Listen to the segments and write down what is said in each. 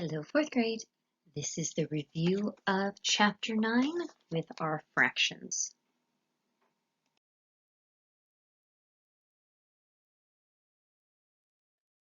Hello, fourth grade. This is the review of Chapter 9 with our fractions.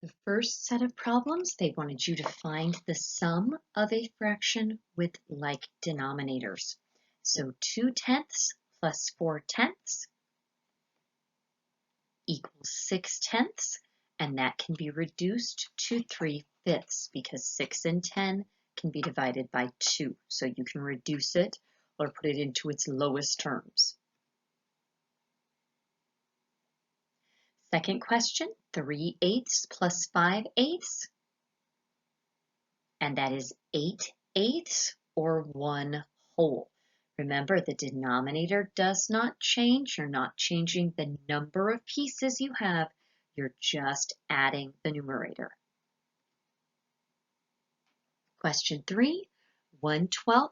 The first set of problems, they wanted you to find the sum of a fraction with like denominators. So 2/10 plus 4/10 equals 6/10, and that can be reduced to 3/5 because 6 and 10 can be divided by 2. So you can reduce it or put it into its lowest terms. Second question, 3/8 plus 5/8, and that is 8/8 or 1 whole. Remember, the denominator does not change. You're not changing the number of pieces you have. You're just adding the numerator. Question 3, 1/12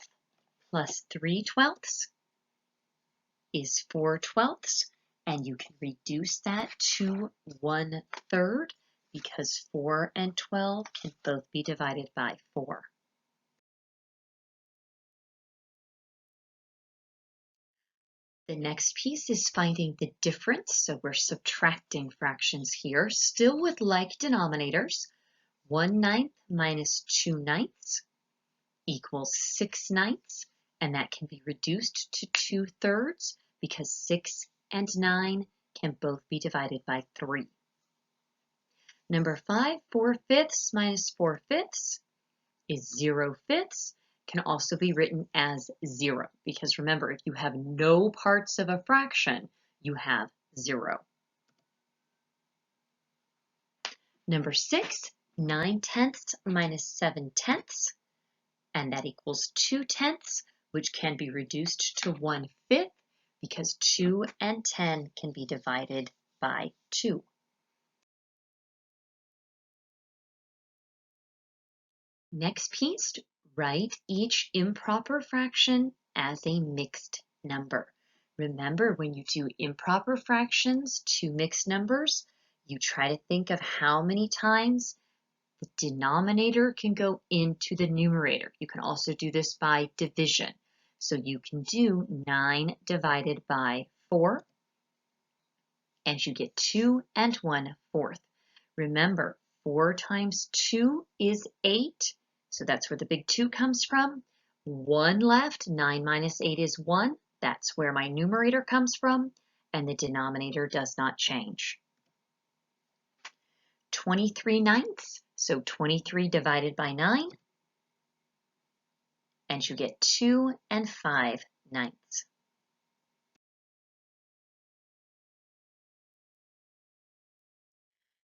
plus 3/12 is 4/12, and you can reduce that to 1/3 because 4 and 12 can both be divided by 4. The next piece is finding the difference, so we're subtracting fractions here, still with like denominators. 1/9 minus 2/9 equals 6/9, and that can be reduced to 2/3 because 6 and 9 can both be divided by 3. Number 5, 4/5 minus 4/5 is 0/5, can also be written as 0, because remember, if you have no parts of a fraction, you have 0. Number 6, 9/10 minus 7/10, and that equals 2/10, which can be reduced to 1/5 because 2 and 10 can be divided by 2. Next piece, write each improper fraction as a mixed number. Remember, when you do improper fractions to mixed numbers, you try to think of how many times the denominator can go into the numerator. You can also do this by division. So you can do 9 divided by 4, and you get 2 and 1/4. Remember, 4 times 2 is 8, so that's where the big 2 comes from. 1 left, 9 minus 8 is 1. That's where my numerator comes from, and the denominator does not change. 23/9, so 23 divided by 9, and you get 2 and 5/9.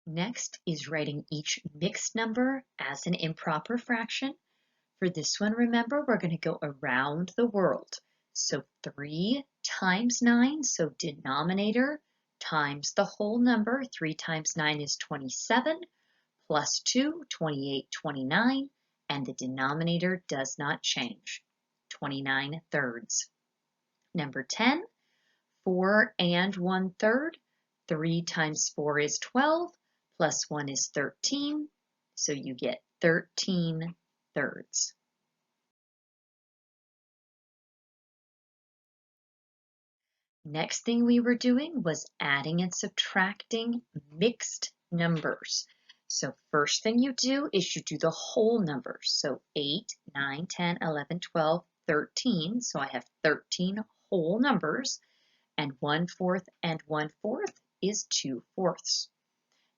Next is writing each mixed number as an improper fraction. For this one, remember, we're going to go around the world. So 3 times 9, so denominator times the whole number. 3 times 9 is 27, plus 2, 28, 29, and the denominator does not change, 29/3. Number 10, 4 and 1/3. 3 times 4 is 12, plus 1 is 13, so you get 13/3. Next thing we were doing was adding and subtracting mixed numbers. So first thing you do is you do the whole numbers. So 8, 9, 10, 11, 12, 13. So I have 13 whole numbers, and 1/4 and 1/4 is 2/4.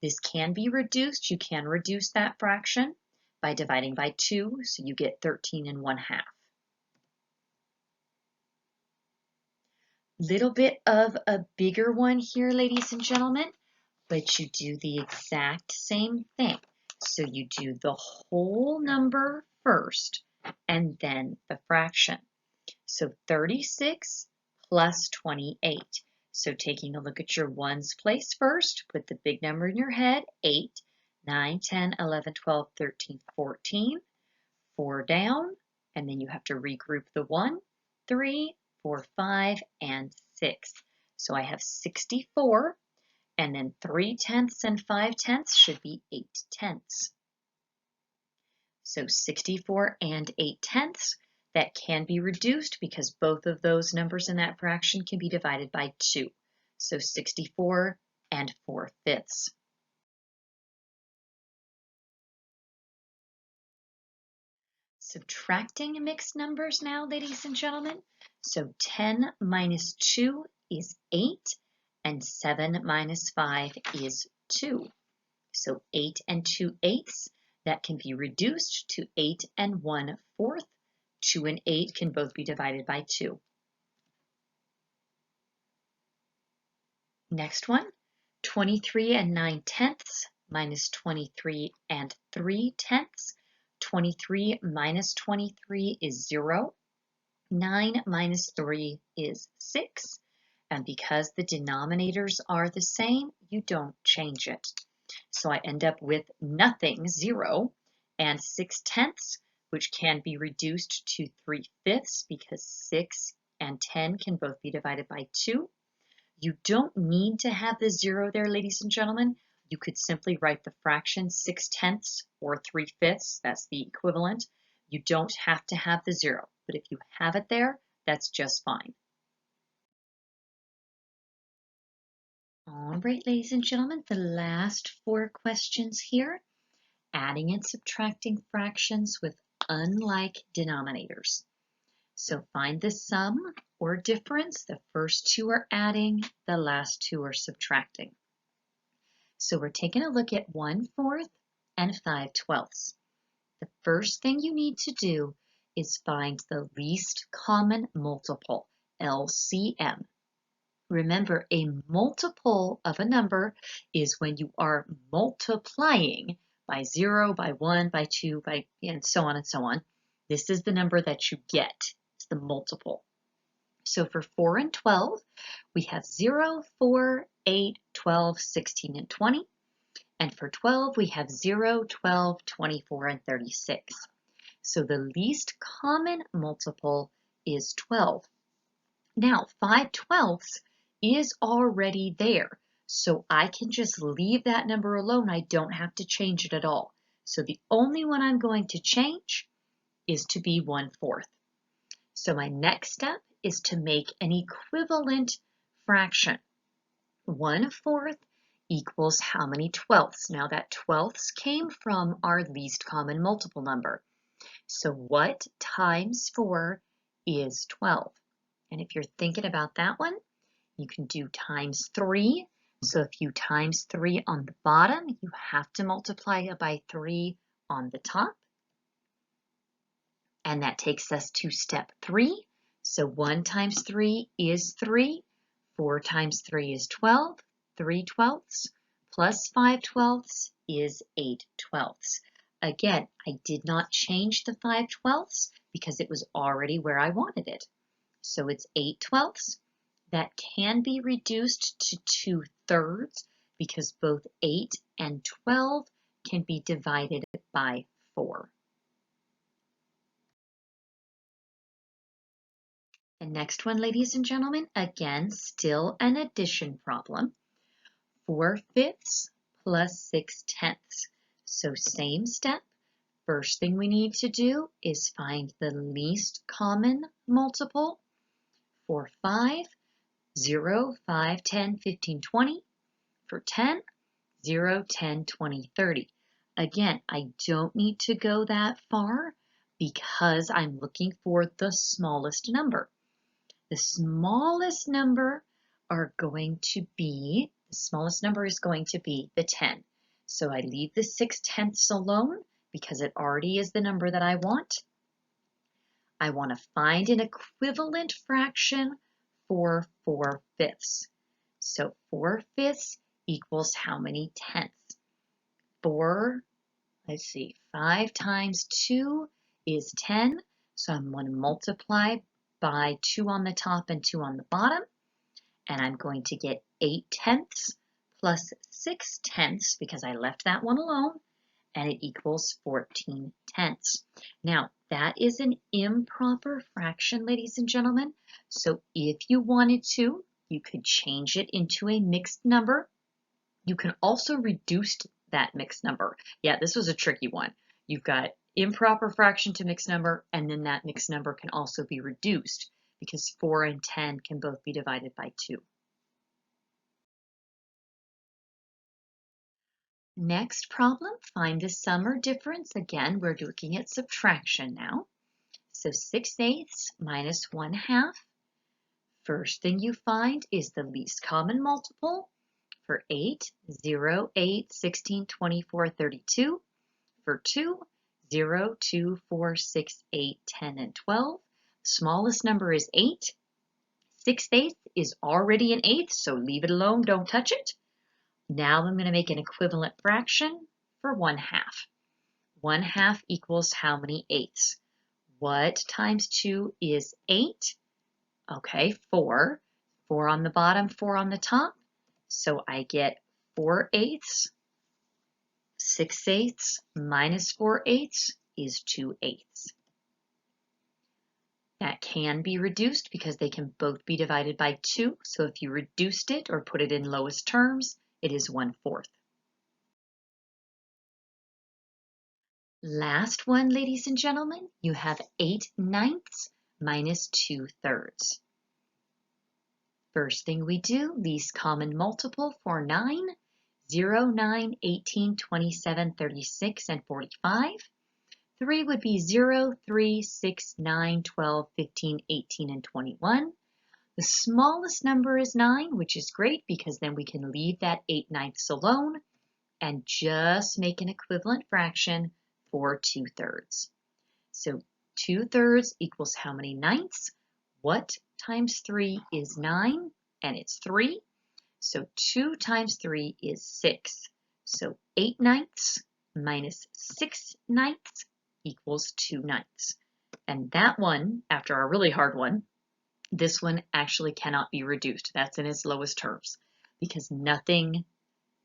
This can be reduced. You can reduce that fraction by dividing by 2, so you get 13 and 1/2. Little bit of a bigger one here, ladies and gentlemen, but you do the exact same thing. So you do the whole number first and then the fraction. So 36 plus 28. So taking a look at your ones place first, put the big number in your head, 8, 9, 10, 11, 12, 13, 14, 4 down, and then you have to regroup the 1, 3, 4, 5, and 6. So I have 64, and then 3/10 and 5/10 should be 8/10. So 64 and 8/10, that can be reduced because both of those numbers in that fraction can be divided by 2. So 64 and 4/5. Subtracting mixed numbers now, ladies and gentlemen. So 10 minus 2 is 8, and 7 minus 5 is 2. So 8 and 2/8, that can be reduced to 8 and 1/4. 2 and 8 can both be divided by 2. Next one, 23 and 9/10 minus 23 and 3/10. 23 minus 23 is 0. 9 minus 3 is 6. And because the denominators are the same, you don't change it. So I end up with nothing, 0, and 6/10, which can be reduced to 3/5 because 6 and 10 can both be divided by 2. You don't need to have the 0 there, ladies and gentlemen. You could simply write the fraction 6/10 or 3/5. That's the equivalent. You don't have to have the 0, but if you have it there, that's just fine. All right, ladies and gentlemen, the last 4 questions here. Adding and subtracting fractions with unlike denominators. So find the sum or difference. The first 2 are adding, the last 2 are subtracting. So we're taking a look at 1/4 and 5/12. The first thing you need to do is find the least common multiple, LCM. Remember, a multiple of a number is when you are multiplying by 0, by 1, by 2, and so on and so on. This is the number that you get. It's the multiple. So for 4 and 12, we have 0, 4, 8, 12, 16, and 20. And for 12, we have 0, 12, 24, and 36. So the least common multiple is 12. Now, 5/12 is already there, so I can just leave that number alone. I don't have to change it at all. So the only one I'm going to change is to be 1/4. So my next step is to make an equivalent fraction. 1/4 equals how many 12ths? Now that 12ths came from our least common multiple number. So what times 4 is 12? And if you're thinking about that one, you can do times 3. So if you times 3 on the bottom, you have to multiply it by 3 on the top. And that takes us to step 3. So 1 times 3 is 3. 4 times 3 is 12. 3/12 plus 5/12 is 8/12. Again, I did not change the 5/12 because it was already where I wanted it. So it's 8/12. That can be reduced to 2/3 because both 8 and 12 can be divided by 4. The next one, ladies and gentlemen, again, still an addition problem. 4/5 plus 6/10. So same step. First thing we need to do is find the least common multiple. For 5, 0, 5, 10, 15, 20. For 10, 0, 10, 20, 30. Again, I don't need to go that far because I'm looking for the smallest number. The smallest number is going to be the 10. So I leave the 6/10 alone because it already is the number that I want. I want to find an equivalent fraction for 4/5. So 4/5 equals how many tenths? 5 times 2 is 10. So I'm going to multiply by 2 on the top and 2 on the bottom. And I'm going to get 8/10 plus 6/10 because I left that one alone. And it equals 14/10. Now, that is an improper fraction, ladies and gentlemen. So if you wanted to, you could change it into a mixed number. You can also reduce that mixed number. Yeah, this was a tricky one. You've got improper fraction to mixed number, and then that mixed number can also be reduced because 4 and 10 can both be divided by 2. Next problem, find the sum or difference. Again, we're looking at subtraction now. So 6/8 minus 1/2. First thing you find is the least common multiple for 8, 0, 8, 16, 24, 32. For 2, 0, 2, 4, 6, 8, 10, and 12. Smallest number is 8. 6/8 is already an eighth, so leave it alone, don't touch it. Now I'm going to make an equivalent fraction for 1/2. 1/2 equals how many eighths? What times 2 is 8? Okay, 4. 4 on the bottom, 4 on the top. So I get 4/8. 6/8 minus 4/8 is 2/8. That can be reduced because they can both be divided by 2. So if you reduced it or put it in lowest terms, it is 1/4. Last one, ladies and gentlemen, you have 8/9 minus 2/3. First thing we do, least common multiple for 9, 0, 9, 18, 27, 36, and 45. 3 would be 0, 3, 6, 9, 12, 15, 18, and 21. The smallest number is 9, which is great because then we can leave that 8/9 alone and just make an equivalent fraction for 2/3. So 2/3 equals how many ninths? What times 3 is 9? And it's 3. So 2 times 3 is 6. So 8/9 minus 6/9 equals 2/9. And that one, after our really hard one, this one actually cannot be reduced. That's in its lowest terms because nothing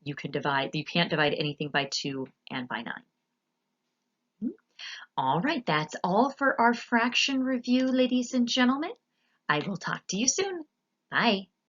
you can't divide anything by 2 and by 9. All right, that's all for our fraction review, ladies and gentlemen. I will talk to you soon. Bye.